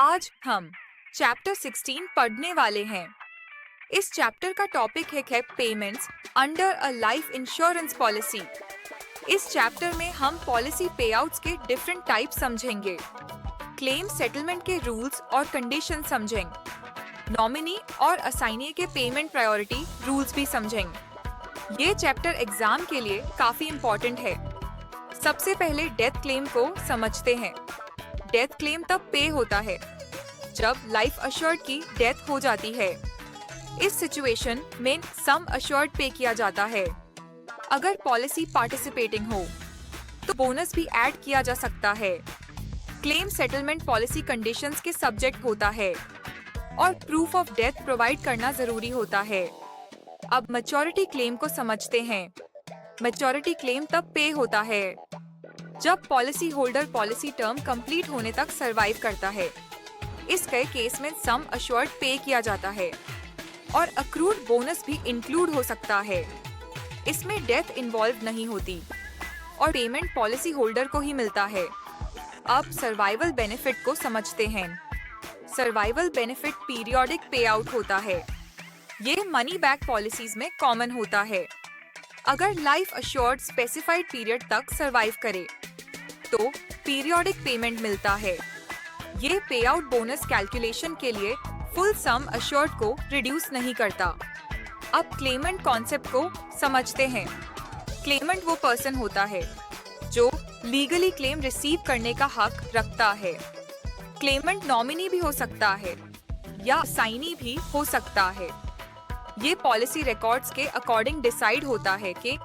आज हम चैप्टर 16 पढ़ने वाले हैं। इस चैप्टर का टॉपिक है payments under a life insurance policy. इस चैप्टर में हम पॉलिसी पेआउट्स के डिफरेंट टाइप समझेंगे, क्लेम सेटलमेंट के रूल्स और कंडीशन समझेंगे, नॉमिनी और असाइनी के पेमेंट प्रायोरिटी रूल्स भी समझेंगे। ये चैप्टर एग्जाम के लिए काफी इम्पोर्टेंट है। सबसे पहले डेथ क्लेम को समझते हैं। डेथ क्लेम तब पे होता है जब लाइफ अश्योर्ड की डेथ हो जाती है। इस सिचुएशन में सम अश्योर्ड पे किया जाता है। अगर पॉलिसी पार्टिसिपेटिंग हो तो बोनस भी ऐड किया जा सकता है। क्लेम सेटलमेंट पॉलिसी कंडीशंस के सब्जेक्ट होता है और प्रूफ ऑफ डेथ प्रोवाइड करना जरूरी होता है। अब मैच्योरिटी क्लेम को समझते हैं। मैच्योरिटी क्लेम तब पे होता है जब policy holder policy term complete होने तक सरवाइव करता है। इस केस में सम अश्योर्ड पे किया जाता है और अक्रूड बोनस भी इंक्लूड हो सकता है। इसमें डेथ इन्वॉल्व नहीं होती और पेमेंट पॉलिसी होल्डर को ही मिलता है। अब सर्वाइवल बेनिफिट को समझते हैं। सर्वाइवल बेनिफिट पीरियोडिक पे आउट होता है। ये मनी बैक पॉलिसीज में कॉमन होता है। अगर लाइफ अश्योर्ड स्पेसिफाइड पीरियड तक सरवाइव करे तो पीरियोडिक पेमेंट मिलता है। ये पे आउट बोनस कैलकुलेशन के लिए फुल सम अश्योर्ड को रिड्यूस नहीं करता। अब क्लेमेंट कॉन्सेप्ट को समझते हैं। क्लेमेंट वो पर्सन होता है जो लीगली क्लेम रिसीव करने का हक रखता है। क्लेमेंट नॉमिनी भी हो सकता है या असाइनी भी हो सकता है। ये पॉलिसी रिकॉर्ड्स के अकॉर्डिंग डिसाइड होता है कि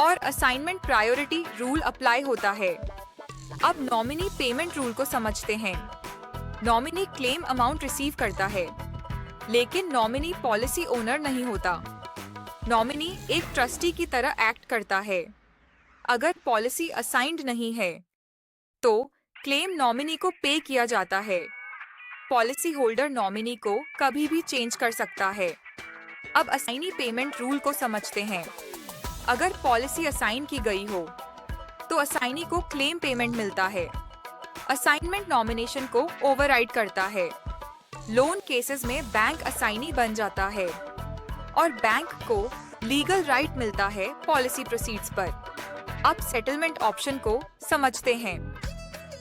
और असाइनमेंट प्रायोरिटी रूल अप्लाई होता है। अब नॉमिनी पेमेंट रूल को समझते हैं। नॉमिनी क्लेम अमाउंट रिसीव करता है, लेकिन नॉमिनी पॉलिसी ओनर नहीं होता। नॉमिनी एक ट्रस्टी की तरह एक्ट करता है। अगर पॉलिसी असाइंड नहीं है तो क्लेम नॉमिनी को पे किया जाता है। पॉलिसी होल्डर नॉमिनी को कभी भी चेंज कर सकता है। अब असाइनी पेमेंट रूल को समझते हैं। अगर पॉलिसी असाइन की गई हो तो असाइनी को क्लेम पेमेंट मिलता है। असाइनमेंट नॉमिनेशन को ओवरराइड करता है। लोन केसेस में बैंक असाइनी बन जाता है और बैंक को लीगल राइट मिलता है पॉलिसी प्रोसीड्स पर। अब सेटलमेंट ऑप्शन को समझते हैं।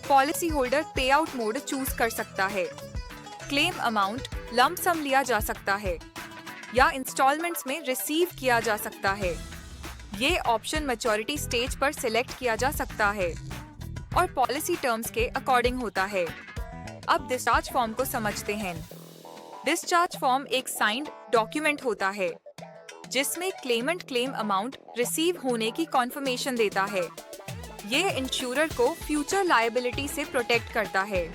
पॉलिसी होल्डर पे आउट मोड चूज कर सकता है। क्लेम अमाउंट लंप सम लिया जा सकता है या इंस्टॉलमेंट्स में रिसीव किया जा सकता है। ये ऑप्शन मैच्योरिटी स्टेज पर सिलेक्ट किया जा सकता है और पॉलिसी टर्म्स के अकॉर्डिंग होता है। अब डिस्चार्ज फॉर्म को समझते हैं। डिस्चार्ज फॉर्म एक साइंड डॉक्यूमेंट होता है जिसमें क्लेमेंट क्लेम अमाउंट रिसीव होने की कॉन्फर्मेशन देता है। ये इंश्योरर को फ्यूचर लायबिलिटी से प्रोटेक्ट करता है।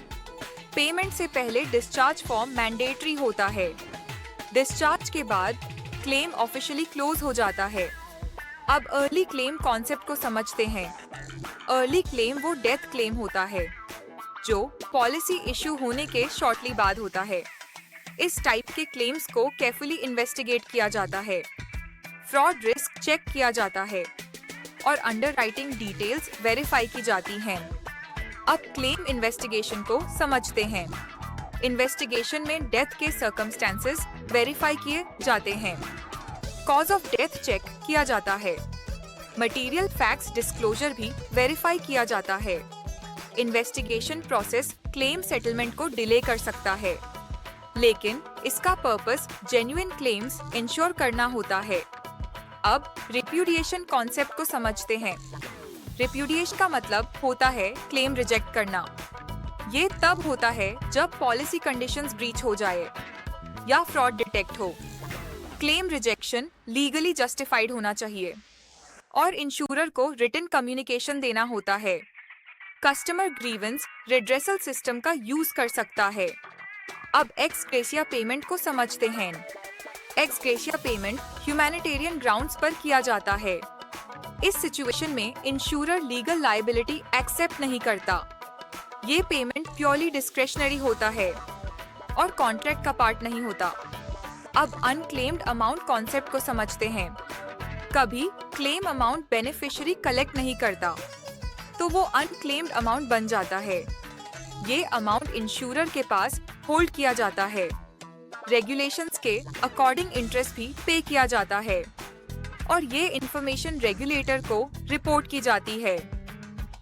पेमेंट से पहले डिस्चार्ज फॉर्म मैंडेटरी होता है। डिस्चार्ज के बाद क्लेम ऑफिशियली क्लोज हो जाता है। अब अर्ली क्लेम कॉन्सेप्ट को समझते हैं। अर्ली क्लेम वो डेथ क्लेम होता है जो पॉलिसी इशू होने के शॉर्टली बाद होता है। इस टाइप के क्लेम्स को केयरफुली इन्वेस्टिगेट किया जाता है, फ्रॉड रिस्क चेक किया जाता है और अंडरराइटिंग डिटेल्स वेरीफाई की जाती हैं। अब क्लेम इन्वेस्टिगेशन को समझते हैं। इन्वेस्टिगेशन में डेथ के सर्कमस्टेंसेस वेरीफाई किए जाते हैं। कॉज ऑफ डेथ चेक किया जाता है। मटेरियल फैक्ट्स डिस्क्लोजर भी वेरीफाई किया जाता है। इन्वेस्टिगेशन प्रोसेस क्लेम सेटलमेंट को डिले कर सकता है, लेकिन इसका पर्पस जेन्युइन क्लेम्स इंश्योर करना होता है। अब रिप्यूडिएशन कॉन्सेप्ट को समझते हैं। रिप्यूडिएशन का मतलब होता है क्लेम रिजेक्ट करना। ये तब होता है जब पॉलिसी कंडीशंस ब्रीच हो जाए या फ्रॉड डिटेक्ट हो। क्लेम रिजेक्शन लीगली जस्टिफाइड होना चाहिए और इंश्योरर को रिटन कम्युनिकेशन देना होता है। कस्टमर ग्रीवेंस रिड्रेसल सिस्टम का यूज कर सकता है। अब एक्स ग्रेशिया पेमेंट को समझते हैं। X gratia payment humanitarian grounds पर किया जाता है। इस सिचुएशन में इंश्योरर लीगल लायबिलिटी एक्सेप्ट नहीं करता। ये पेमेंट प्योरली डिस्क्रेशनरी होता है और कॉन्ट्रैक्ट का पार्ट नहीं होता। अब अनक्लेम्ड अमाउंट कॉन्सेप्ट को समझते हैं। कभी क्लेम अमाउंट बेनिफिशियरी कलेक्ट नहीं करता तो वो अनक्लेम्ड अमाउंट बन जाता है। ये अमाउंट इंश्योरर के पास होल्ड किया जाता है। रेगुलेशंस के अकॉर्डिंग इंटरेस्ट भी पे किया जाता है और ये इंफॉर्मेशन रेगुलेटर को रिपोर्ट की जाती है।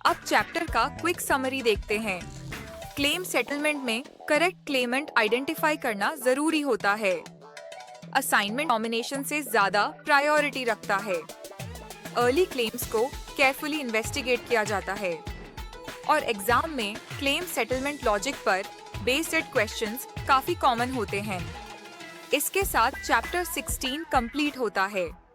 अब चैप्टर का क्विक समरी देखते हैं। क्लेम सेटलमेंट में करेक्ट क्लेमेंट आइडेंटिफाई करना जरूरी होता है। असाइनमेंट नॉमिनेशन से ज्यादा प्रायोरिटी रखता है। अर्ली क्लेम्स को केयरफुली इन्वेस्टिगेट किया जाता है और एग्जाम में क्लेम सेटलमेंट लॉजिक पर बेस्ड क्वेश्चंस काफी कॉमन होते हैं। इसके साथ चैप्टर 16 कंप्लीट होता है।